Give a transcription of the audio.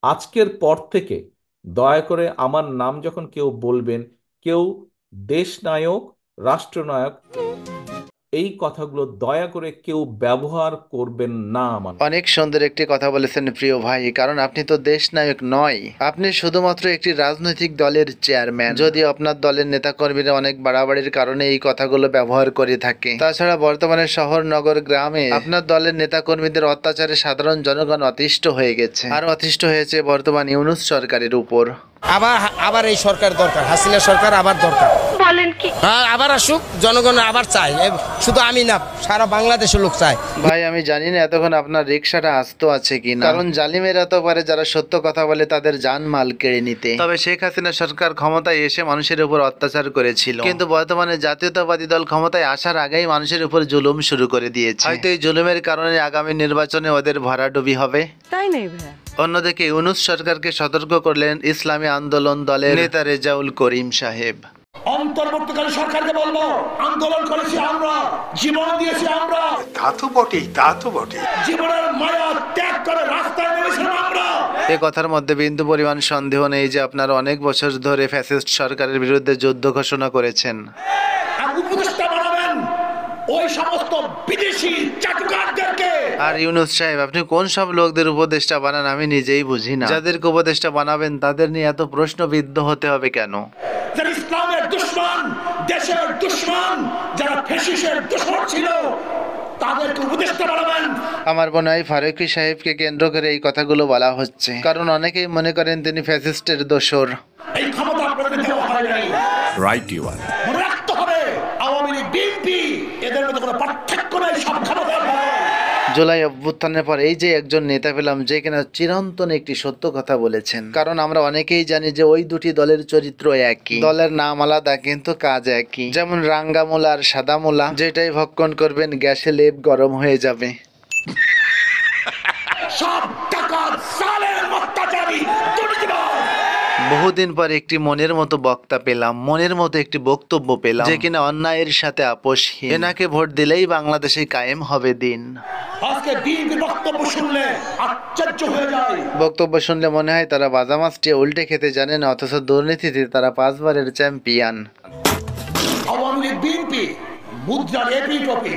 আজকের পর থেকে দয়া করে আমার নাম যখন কেউ বলবেন, কেউ দেশনায়ক, রাষ্ট্রনায়ক, এই কথাগুলো দয়া করে কেউ ব্যবহার করবেন না আমার। অনেক সুন্দর একটি কথা বলেছেন প্রিয় ভাই, কারণ আপনি তো দেশ নায়ক নয়, আপনি শুধুমাত্র একটি রাজনৈতিক দলের চেয়ারম্যান। যদিও আপনার দলের নেতাকর্মীরা অনেক বাড়াবাড়ির কারণে এই কথাগুলো ব্যবহার করে থাকে, তাছাড়া বর্তমানে শহর নগর গ্রামে আপনার দলের নেতাকর্মীদের অত্যাচারে সাধারণ জনগণ অতিষ্ঠ হয়ে গেছে, আর অতিষ্ঠ হয়েছে বর্তমান ইউনূস সরকারের উপর। আবার আবার এই সরকার দরকার, হাসিনা সরকার আবার দরকার। বলেন কি? হ্যাঁ, আবার আসুক, জনগণ আবার চায়, শুধু আমি না, সারা বাংলাদেশের লোক চায়। ভাই আমি জানি না এতক্ষণ আপনার রিক্সাটা আস্ত আছে কিনা, কারণ জালিমেরা তো পারে যারা সত্য কথা বলে তাদের জানমাল কেড়ে নিতে। তবে শেখ হাসিনা সরকার ক্ষমতায় এসে মানুষের উপর অত্যাচার করেছিল, কিন্তু বর্তমানে জাতীয়তাবাদী দল ক্ষমতায় আসার আগেই মানুষের উপর জুলুম শুরু করে দিয়েছে। হয়তো এই জুলুমের কারণে আগামী নির্বাচনে ওদের ভরাডুবি হবে। তাই নাই ভাইয়া? অন্যদিকে ইউনূস সরকারকে সতর্ক করলেন ইসলামী আন্দোলন দলের নেতা রেজাউল করিম সাহেব। অন্তর্বর্তীকালীন সরকারকে বলবো, আন্দোলন করেছি আমরা, জীবন দিয়েছি আমরা, তা তো বটেই। জীবনের মায়া ত্যাগ করে রাস্তায় নেমেছিলাম আমরা। এ কথার মধ্যে বিন্দু পরিমাণ সন্দেহ নেই যে আপনারা অনেক বছর ধরে ফ্যাসিস্ট সরকারের বিরুদ্ধে যুদ্ধ ঘোষণা করেছেন। আর উপদেষ্টা বানাবেন ওই সমস্ত বিদেশি চাটুকারদেরকে। আর ইউনূস সাহেব, আপনি কোন সব লোকদের উপদেষ্টা বানান আমি নিজেই বুঝি না। যাদেরকে উপদেষ্টা বানাবেন তাদের নিয়ে এত প্রশ্নবিদ্ধ হতে হবে কেন? যারা ইসলামের দুশমন, দেশের দুশমন, যারা ফ্যাসিস্টের দুশমন ছিল, তাদেরকে উপদেষ্টা বানাবেন। আমার মনে হয় ফারুকী সাহেবকে কেন্দ্র করে এই কথাগুলো বলা হচ্ছে, কারণ অনেকেই মনে করেন তিনি ফ্যাসিস্টের দোসর। এই ক্ষমতা আপনাদের দেওয়া হয় নাই। Right you are. মনে রাখতে হবে, আওয়ামী লীগ, বিএনপি, এদের মধ্যে কোনো পার্থক্য নেই, সব ক্ষমতা ভালো। জুলাই অভ্যুত্থানের পর এই যে একজন নেতা পেলাম যে কিনা চিরন্তন একটি সত্য কথা বলেছেন, কারণ আমরা অনেকেই জানি যে ওই দুটি দলের চরিত্র একই, দলের নাম আলাদা কিন্তু কাজ একই। যেমন রাঙ্গা মূলা আর সাদা মূলা, যেটাই ভক্ষণ করবেন গ্যাসে লেপ গরম হয়ে যাবে। সব টাকা সালের অত্যাচারী দুর্নীতিবাজ। বহুদিন পর একটি মনের মতো বক্তা পেলাম, মনের মতো একটি বক্তব্য পেলাম যে কিনা অন্যায়ের সাথে আপোষহীন। এনাকে ভোট দিলেই বাংলাদেশে কায়েম হবে দিন। আজকে বিএনপির বক্তব্য শুনলে আশ্চর্য হয়ে যায়। বক্তব্য শুনলে মনে হয় তারা বাজা মাছটি উল্টে খেতে জানে না, অথচ দুর্নীতিতে তারা 5 বারের চ্যাম্পিয়ন। আওয়ামী লীগ, বিএনপি মুদ্রার এপিটপি